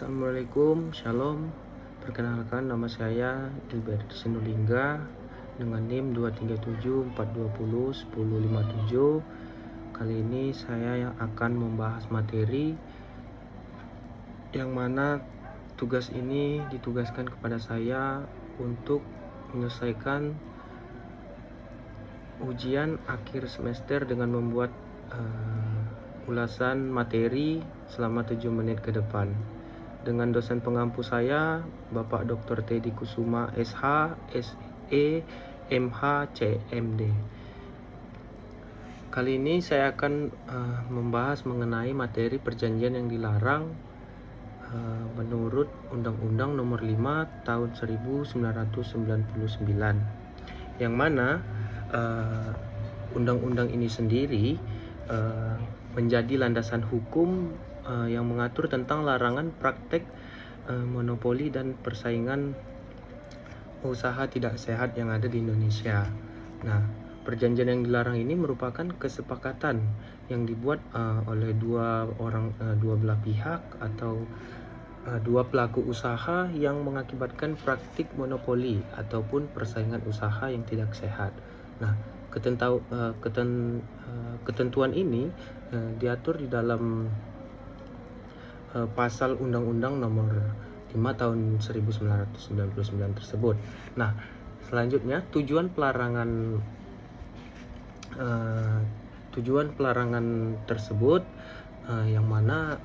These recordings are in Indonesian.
Assalamualaikum, Shalom. Perkenalkan, nama saya Gilbert Sinulingga dengan NIM 23742011057. Kali ini saya yang akan membahas materi yang mana tugas ini ditugaskan kepada saya untuk menyelesaikan ujian akhir semester dengan membuat ulasan materi selama 7 menit ke depan. Dengan dosen pengampu saya, Bapak Dr. Teddy Kusuma SH, SE, MH, CMD. Kali ini saya akan membahas mengenai materi perjanjian yang dilarang menurut Undang-Undang Nomor 5 Tahun 1999, yang mana undang-undang ini sendiri menjadi landasan hukum yang mengatur tentang larangan praktek monopoli dan persaingan usaha tidak sehat yang ada di Indonesia. Nah, perjanjian yang dilarang ini merupakan kesepakatan yang dibuat oleh dua belah pihak atau dua pelaku usaha yang mengakibatkan praktik monopoli ataupun persaingan usaha yang tidak sehat. Nah, ketentuan ini diatur di dalam pasal Undang-Undang Nomor 5 Tahun 1999 tersebut. Nah, selanjutnya tujuan pelarangan tersebut yang mana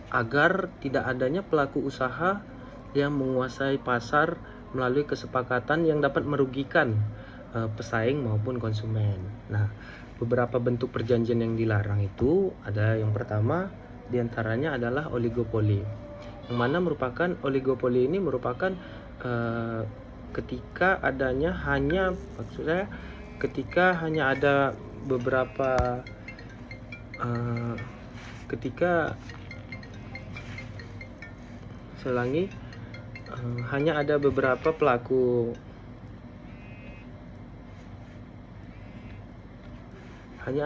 agar tidak adanya pelaku usaha yang menguasai pasar melalui kesepakatan yang dapat merugikan pesaing maupun konsumen. Nah, beberapa bentuk perjanjian yang dilarang itu ada yang pertama diantaranya adalah oligopoli, yang mana merupakan oligopoli ini merupakan ketika ada beberapa hanya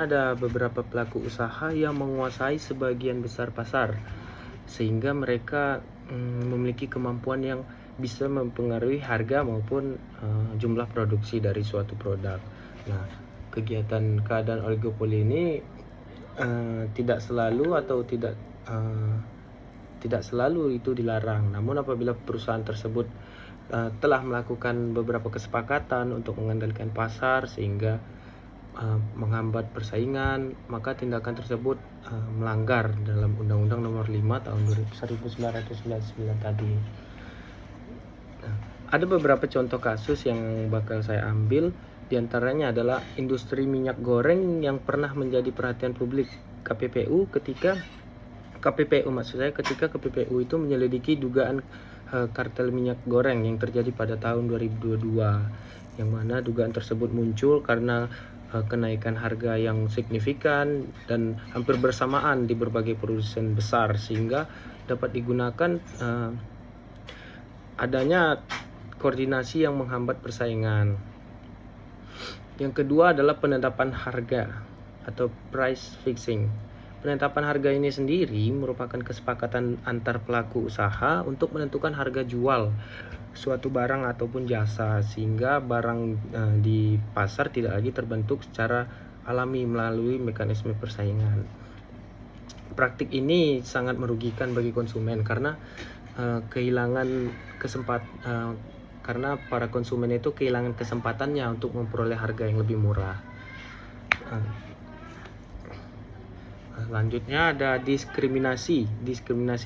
ada beberapa pelaku usaha yang menguasai sebagian besar pasar, sehingga mereka memiliki kemampuan yang bisa mempengaruhi harga maupun jumlah produksi dari suatu produk. Nah, keadaan oligopoli ini tidak selalu itu dilarang. Namun apabila perusahaan tersebut telah melakukan beberapa kesepakatan untuk mengendalikan pasar sehingga menghambat persaingan, maka tindakan tersebut melanggar dalam Undang-Undang Nomor 5 Tahun 1999 tadi. Nah, ada beberapa contoh kasus yang bakal saya ambil. Di antaranya adalah industri minyak goreng yang pernah menjadi perhatian publik KPPU ketika KPPU itu menyelidiki dugaan kartel minyak goreng yang terjadi pada tahun 2022, yang mana dugaan tersebut muncul karena kenaikan harga yang signifikan dan hampir bersamaan di berbagai produsen besar, sehingga dapat digunakan adanya koordinasi yang menghambat persaingan. Yang kedua adalah penetapan harga atau price fixing. Penetapan harga ini sendiri merupakan kesepakatan antar pelaku usaha untuk menentukan harga jual suatu barang ataupun jasa, sehingga barang di pasar tidak lagi terbentuk secara alami melalui mekanisme persaingan. Praktik ini sangat merugikan bagi konsumen karena karena para konsumen itu kehilangan kesempatannya untuk memperoleh harga yang lebih murah. Selanjutnya ada diskriminasi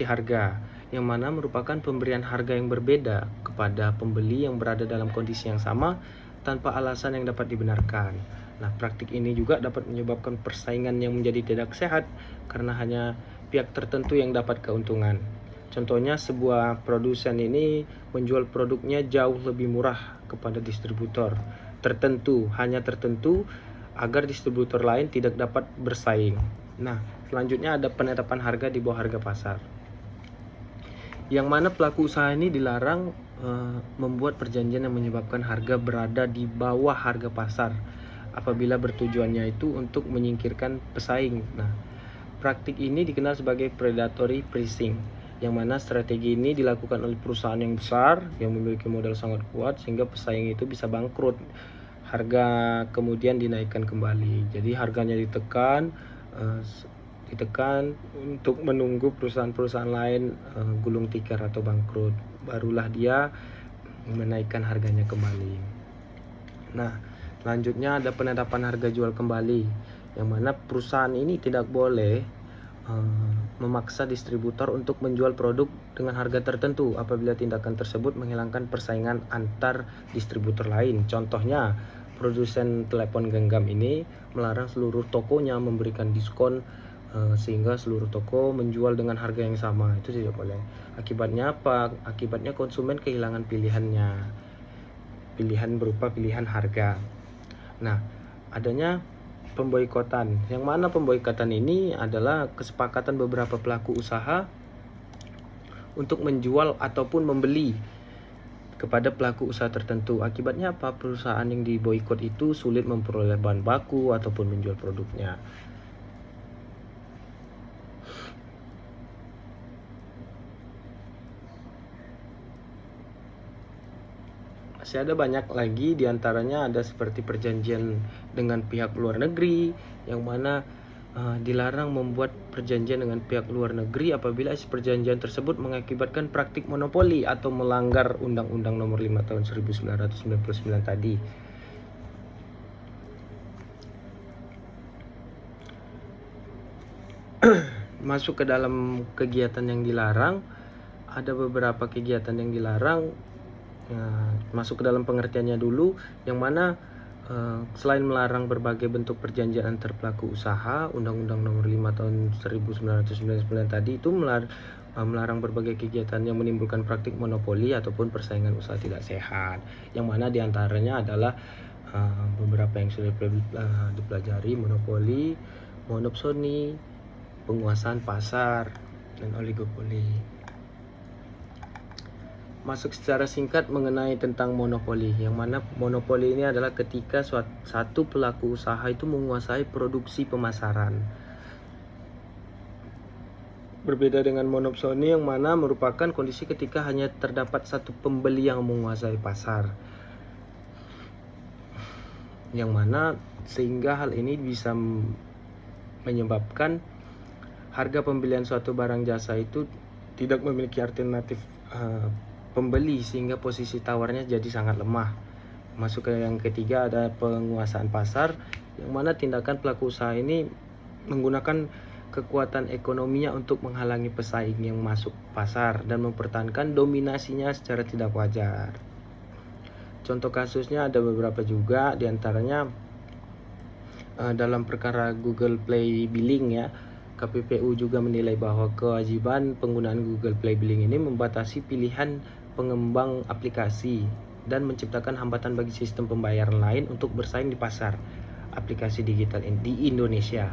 harga, yang mana merupakan pemberian harga yang berbeda kepada pembeli yang berada dalam kondisi yang sama tanpa alasan yang dapat dibenarkan. Nah, praktik ini juga dapat menyebabkan persaingan yang menjadi tidak sehat karena hanya pihak tertentu yang dapat keuntungan. Contohnya, sebuah produsen ini menjual produknya jauh lebih murah kepada distributor tertentu agar distributor lain tidak dapat bersaing. Nah, selanjutnya ada penetapan harga di bawah harga pasar, yang mana pelaku usaha ini dilarang membuat perjanjian yang menyebabkan harga berada di bawah harga pasar apabila bertujuannya itu untuk menyingkirkan pesaing. Nah, praktik ini dikenal sebagai predatory pricing, yang mana strategi ini dilakukan oleh perusahaan yang besar yang memiliki modal sangat kuat sehingga pesaing itu bisa bangkrut, harga kemudian dinaikkan kembali. Jadi harganya ditekan untuk menunggu perusahaan-perusahaan lain gulung tikar atau bangkrut, barulah dia menaikkan harganya kembali. Nah, selanjutnya ada penetapan harga jual kembali, yang mana perusahaan ini tidak boleh memaksa distributor untuk menjual produk dengan harga tertentu apabila tindakan tersebut menghilangkan persaingan antar distributor lain. Contohnya, produsen telepon genggam ini melarang seluruh tokonya memberikan diskon sehingga seluruh toko menjual dengan harga yang sama. Itu tidak boleh. Akibatnya apa? Akibatnya konsumen kehilangan pilihan berupa pilihan harga. Nah, adanya pemboikotan, yang mana pemboikotan ini adalah kesepakatan beberapa pelaku usaha untuk menjual ataupun membeli kepada pelaku usaha tertentu. Akibatnya apa? Perusahaan yang diboikot itu sulit memperoleh bahan baku ataupun menjual produknya. Masih ada banyak lagi, diantaranya ada seperti perjanjian dengan pihak luar negeri, yang mana dilarang membuat perjanjian dengan pihak luar negeri apabila perjanjian tersebut mengakibatkan praktik monopoli atau melanggar Undang-Undang Nomor 5 Tahun 1999 tadi. Masuk ke dalam kegiatan yang dilarang, ada beberapa kegiatan yang dilarang. Masuk ke dalam pengertiannya dulu, yang mana selain melarang berbagai bentuk perjanjian antar pelaku usaha, Undang-Undang Nomor 5 Tahun 1999 tadi itu melarang berbagai kegiatan yang menimbulkan praktik monopoli ataupun persaingan usaha tidak sehat, yang mana diantaranya adalah beberapa yang sudah dipelajari: monopoli, monopsoni, penguasaan pasar, dan oligopoli. Masuk secara singkat mengenai tentang monopoli, yang mana monopoli ini adalah ketika satu pelaku usaha itu menguasai produksi pemasaran. Berbeda dengan monopsoni, yang mana merupakan kondisi ketika hanya terdapat satu pembeli yang menguasai pasar, yang mana sehingga hal ini bisa menyebabkan harga pembelian suatu barang jasa itu tidak memiliki alternatif pembeli, sehingga posisi tawarnya jadi sangat lemah. Masuk ke yang ketiga, ada penguasaan pasar, yang mana tindakan pelaku usaha ini menggunakan kekuatan ekonominya untuk menghalangi pesaing yang masuk pasar dan mempertahankan dominasinya secara tidak wajar. Contoh kasusnya ada beberapa juga, diantaranya dalam perkara Google Play Billing ya. KPPU juga menilai bahwa kewajiban penggunaan Google Play Billing ini membatasi pilihan pengembang aplikasi dan menciptakan hambatan bagi sistem pembayaran lain untuk bersaing di pasar aplikasi digital di Indonesia.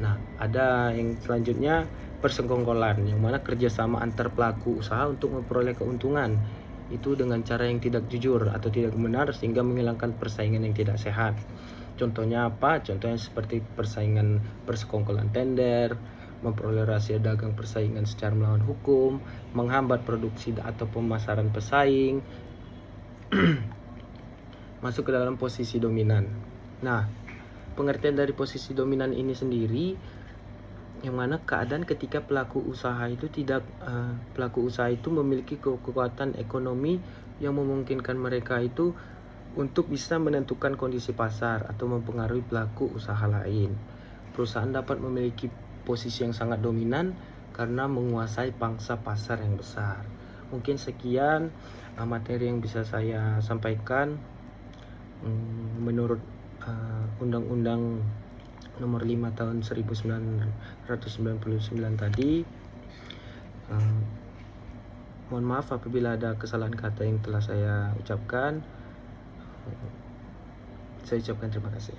Nah, ada yang selanjutnya, persekongkolan, yang mana kerjasama antar pelaku usaha untuk memperoleh keuntungan itu dengan cara yang tidak jujur atau tidak benar, sehingga menghilangkan persaingan yang tidak sehat. Contohnya apa? Contohnya seperti persekongkolan tender, memperoleh rahasia dagang persaingan secara melawan hukum, menghambat produksi atau pemasaran pesaing, masuk ke dalam posisi dominan. Nah, pengertian dari posisi dominan ini sendiri, yang mana keadaan ketika pelaku usaha itu memiliki kekuatan ekonomi yang memungkinkan mereka itu untuk bisa menentukan kondisi pasar atau mempengaruhi pelaku usaha lain. Perusahaan dapat memiliki posisi yang sangat dominan karena menguasai pangsa pasar yang besar. Mungkin sekian materi yang bisa saya sampaikan menurut Undang-Undang Nomor 5 Tahun 1999 tadi. Mohon maaf apabila ada kesalahan kata yang telah saya ucapkan. Saya ucapkan terima kasih.